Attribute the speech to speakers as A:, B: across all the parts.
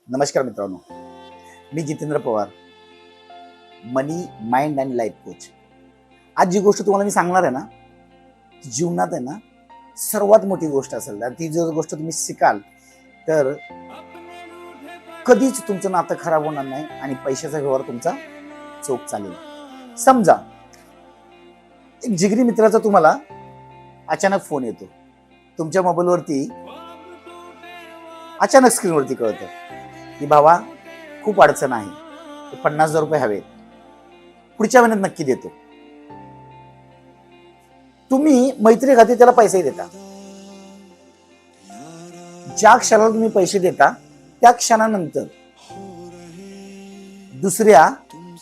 A: नमस्कार मित्रांनो, मी जितेंद्र पवार, मनी mind and life coach. आज जी गोष्ट तुम्हाला मी सांगणार आहे ना, जीवनात आहे ना सर्वात मोठी गोष्ट असेल आणि ती जर गोष्ट तुम्ही शिकाल तर कधीच तुमचं नातं खराब होणार नाही आणि पैशाचा व्यवहार तुमचा चोख चालेल. समजा एक जिगरी मित्राचा तुम्हाला अचानक फोन येतो. तुमच्या मोबाईलवरती अचानक स्क्रीनवरती कळतं की भावा खूप अडचण आहे, 50,000 रुपये हवे, पुढच्या महिन्यात नक्की देतो. तुम्ही मैत्री खाती त्याला पैसे देता. ज्या क्षणाला तुम्ही पैसे देता त्या क्षणानंतर दुसऱ्या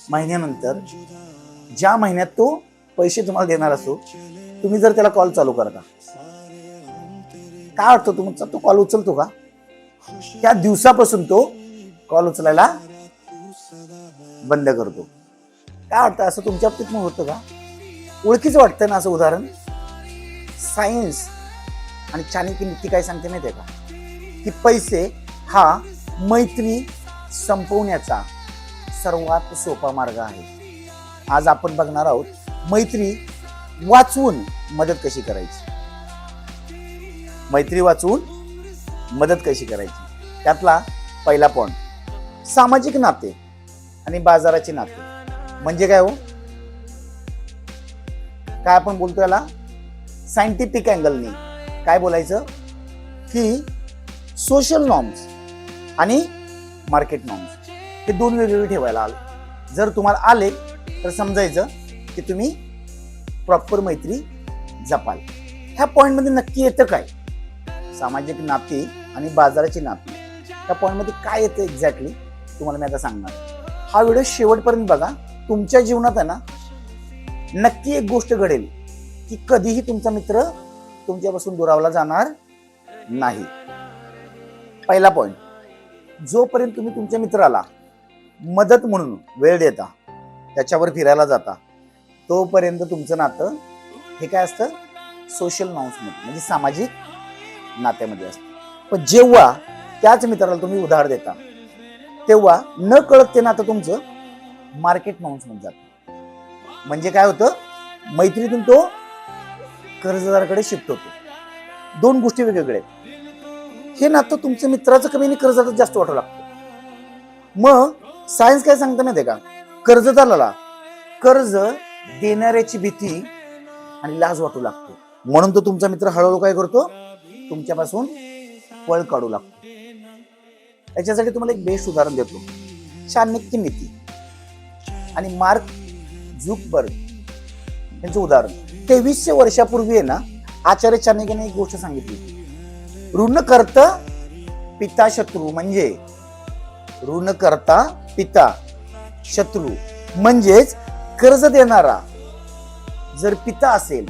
A: महिन्यानंतर ज्या महिन्यात तो पैसे तुम्हाला देणार असतो, तुम्ही जर त्याला कॉल चालू करता, काय वाटतं तुमचा तो कॉल उचलतो का? त्या दिवसापासून तो कॉल उचलायला बंद करतो. काय वाटतं असं तुमच्या बाबतीत मग होतं का? ओळखीचं वाटतं ना असं उदाहरण? सायन्स आणि चाणक्य नीती काय सांगते माहिती आहे का? की पैसे हा मैत्री संपवण्याचा सर्वात सोपा मार्ग आहे. आज आपण बघणार आहोत मैत्री वाचवून मदत कशी करायची. मैत्री वाचवून मदत कशी करायची त्यातला पहिला पॉइंट, सामाजिक नाते आणि बाजाराचे नाते. म्हणजे काय हो? काय आपण बोलतो याला सायंटिफिक अँगलनी काय बोलायचं की सोशल नॉर्म्स आणि मार्केट नॉर्म्स हे दोन वेगवेगळे ठेवायला आले. जर तुम्हाला आले तर समजायचं की तुम्ही प्रॉपर मैत्री जपाल. ह्या पॉइंट मध्ये नक्की येतं काय? सामाजिक नाते आणि बाजाराची नाते त्या पॉइंट मध्ये काय येतं एक्झॅक्टली तुम्हाला मी आता सांगणार. हा व्हिडिओ शेवटपर्यंत बघा. तुमच्या जीवनात आहे ना नक्की एक गोष्ट घडेल की कधीही तुमचा मित्र तुमच्यापासून दुरावला जाणार नाही. पहिला पॉइंट, जोपर्यंत तुम्ही तुमच्या मित्राला मदत म्हणून वेळ देता, त्याच्यावर फिरायला जाता, तोपर्यंत तुमचं नातं हे काय असतं? सोशल नॉर्म्स मध्ये म्हणजे सामाजिक नात्यामध्ये असतं. पण जेव्हा त्याच मित्राला तुम्ही उधार देता तेव्हा न कळत ते नातं तुमचं मार्केट नॉर्म्स मध्ये जातं. म्हणजे काय होतं? मैत्रीतून तो कर्जदाराकडे शिफ्ट होतो. दोन गोष्टी वेगवेगळ्या आहेत. हे नातं तुमचं मित्राचं कमी आणि कर्जदाराचं जास्त वाटू लागतं. मग सायन्स काय सांगतं माहिती आहे का? कर्जदाराला कर्ज देणाऱ्याची भीती आणि लाज वाटू लागतो, म्हणून तो तुमचा मित्र हळूहळू काय करतो? तुमच्यापासून पळ काढू लागतो. याच्यासाठी तुम्हाला एक बेस्ट उदाहरण देतो. चाणक्य नीती आणि मार्क झुकबर्ग यांचं उदाहरण. 2300 वर्षापूर्वी आहे ना आचार्य चाणक्याने एक गोष्ट सांगितली, ऋण करता पिता शत्रू. म्हणजे ऋण करता पिता शत्रू म्हणजेच कर्ज देणारा जर पिता असेल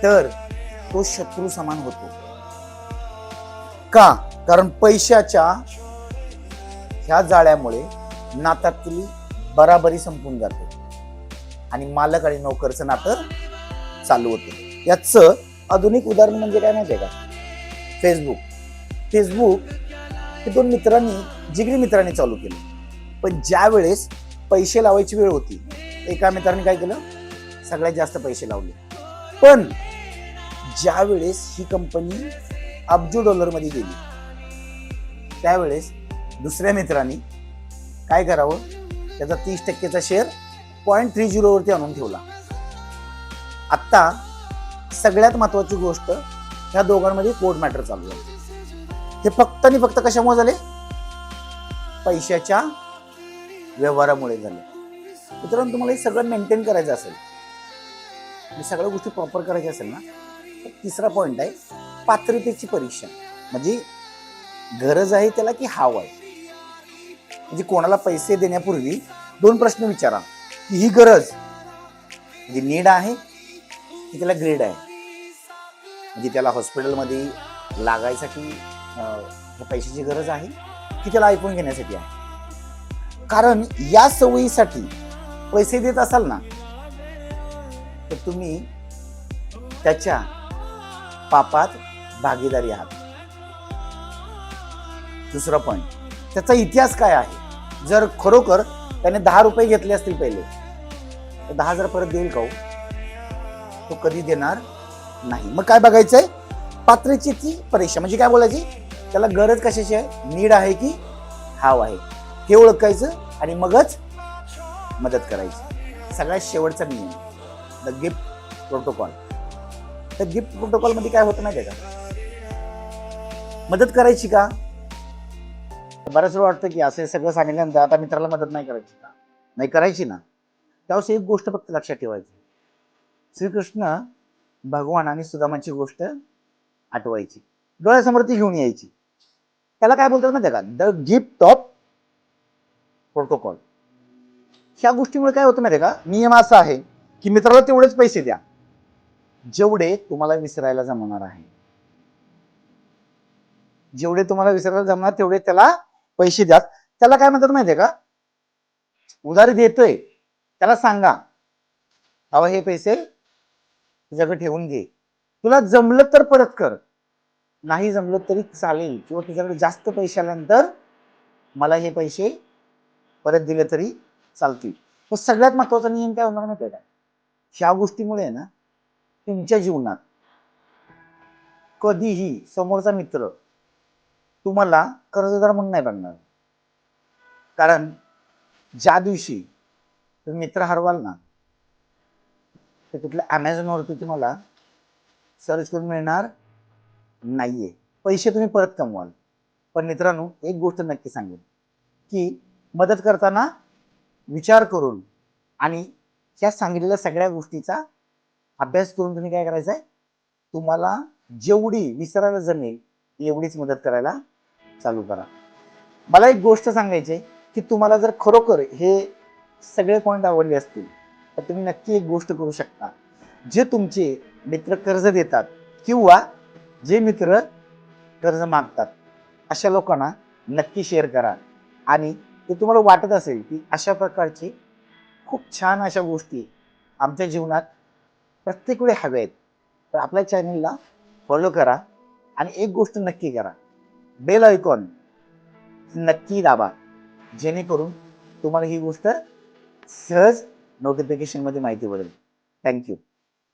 A: तर तो शत्रू समान होतो. का? कारण पैशाच्या ह्या जाळ्यामुळे नात्यातली बराबरी संपून जाते आणि मालक आणि नोकरचं नातं चालू होतं. याचं आधुनिक उदाहरण म्हणजे काय माहितीये का? फेसबुक हे दोन जिगरी मित्रांनी चालू केलं. पण ज्या वेळेस पैसे लावायची वेळ होती, एका मित्राने काय केलं? सगळ्यात जास्त पैसे लावले. पण ज्या वेळेस ही कंपनी अब्जो डॉलर मध्ये गेली त्यावेळेस दुसऱ्या मित्रांनी काय करावं? त्याचा 30% शेअर 0.30 वरती आणून ठेवला. आता सगळ्यात महत्वाची गोष्ट, ह्या दोघांमध्ये कोर्ट मॅटर चालू आहे. हे फक्त आणि फक्त कशामुळे झाले? पैशाच्या व्यवहारामुळे झाले. मित्रांनो, तुम्हाला हे सगळं मेंटेन करायचं असेल, सगळ्या गोष्टी प्रॉपर करायच्या असेल ना, तर तिसरा पॉइंट आहे पात्रतेची परीक्षा. म्हणजे गरज आहे त्याला की हाव आहे. म्हणजे कोणाला पैसे देण्यापूर्वी दोन प्रश्न विचारा की ही गरज म्हणजे नीड आहे की त्याला ग्रेड आहे. म्हणजे त्याला हॉस्पिटलमध्ये लागायसाठी पैशाची गरज आहे की त्याला आयफोन घेण्यासाठी आहे. कारण या सवयीसाठी पैसे देत असाल ना तर तुम्ही त्याच्या पापात भागीदारी आहात. दुसरा पॉइंट, त्याचा इतिहास काय आहे. जर खरोखर त्याने 10 रुपये घेतले असतील पहिले, तर 10,000 परत देईल का हो? तो कधी देणार नाही. मग काय बघायचंय, पात्रतेची परीक्षा म्हणजे काय बोलायची, त्याला गरज कशाची आहे, नीड आहे की हाव आहे, हे ओळखायचं आणि मगच मदत करायची. सगळ्यात शेवटचा नियम, द गिफ्ट प्रोटोकॉल. तर गिफ्ट प्रोटोकॉल मध्ये काय होतं माहिती आहे का, मदत करायची का, बऱ्याच वेळ वाटतं की असं सगळं सांगितल्यानंतर आता मित्राला मदत नाही करायची का, नाही करायची ना. त्यावेळेस एक गोष्ट फक्त लक्षात ठेवायची, श्रीकृष्ण भगवान आणि सुदामाची गोष्ट आठवायची, डोळ्यासमोर ती घेऊन यायची. त्याला काय बोलतात माहिती आहे का, द गिफ्ट ऑफ प्रोटोकॉल. ह्या गोष्टीमुळे काय होतं माहिती आहे का, नियम असा आहे की मित्राला तेवढेच पैसे द्या जेवढे तुम्हाला विसरायला जमणार आहे. जेवढे तुम्हाला विसरायला जमणार तेवढे त्याला पैसे द्या. त्याला काय म्हणतात माहितीये का, उधारी देतोय त्याला सांगा, अहो हे पैसे तुझ्याकडे ठेवून घे, तुला जमलं तर परत कर, नाही जमलं तरी चालेल, किंवा तुझ्याकडे जास्त पैसे आल्यानंतर मला हे पैसे परत दिले तरी चालतील. तो सगळ्यात महत्वाचा नियम काय होणार माहिती आहे का, ह्या गोष्टीमुळे ना तुमच्या जीवनात कधीही समोरचा मित्र तुम्हाला कर्जदार म्हणून नाही बघणार. कारण ज्या दिवशी तुम्ही मित्र हरवाल ना, तर तिथल्या अमेझॉनवरती तुम्हाला सर्च करून मिळणार नाहीये. पैसे तुम्ही परत कमवाल. पण मित्रांनो, एक गोष्ट नक्की सांगेन की मदत करताना विचार करून आणि या सांगितलेल्या सगळ्या गोष्टीचा अभ्यास करून तुम्ही काय करायचं आहे, तुम्हाला जेवढी विसरायला जमेल एवढीच मदत करायला चालू करा. मला एक गोष्ट सांगायची आहे की तुम्हाला जर खरोखर हे सगळे पॉईंट आवडले असतील तर तुम्ही नक्की एक गोष्ट करू शकता, जे तुमचे मित्र कर्ज देतात किंवा जे मित्र कर्ज मागतात अशा लोकांना नक्की शेअर करा. आणि ते तुम्हाला वाटत असेल की अशा प्रकारचे खूप छान अशा गोष्टी आमच्या जीवनात प्रत्येक वेळी हव्या आहेत, तर आपल्या चॅनलला फॉलो करा आणि एक गोष्ट नक्की करा, बेल आयकॉन नक्की दाबा, जेणेकरून तुम्हाला ही गोष्ट सहज नोटिफिकेशन मध्ये माहिती पडेल. थँक्यू.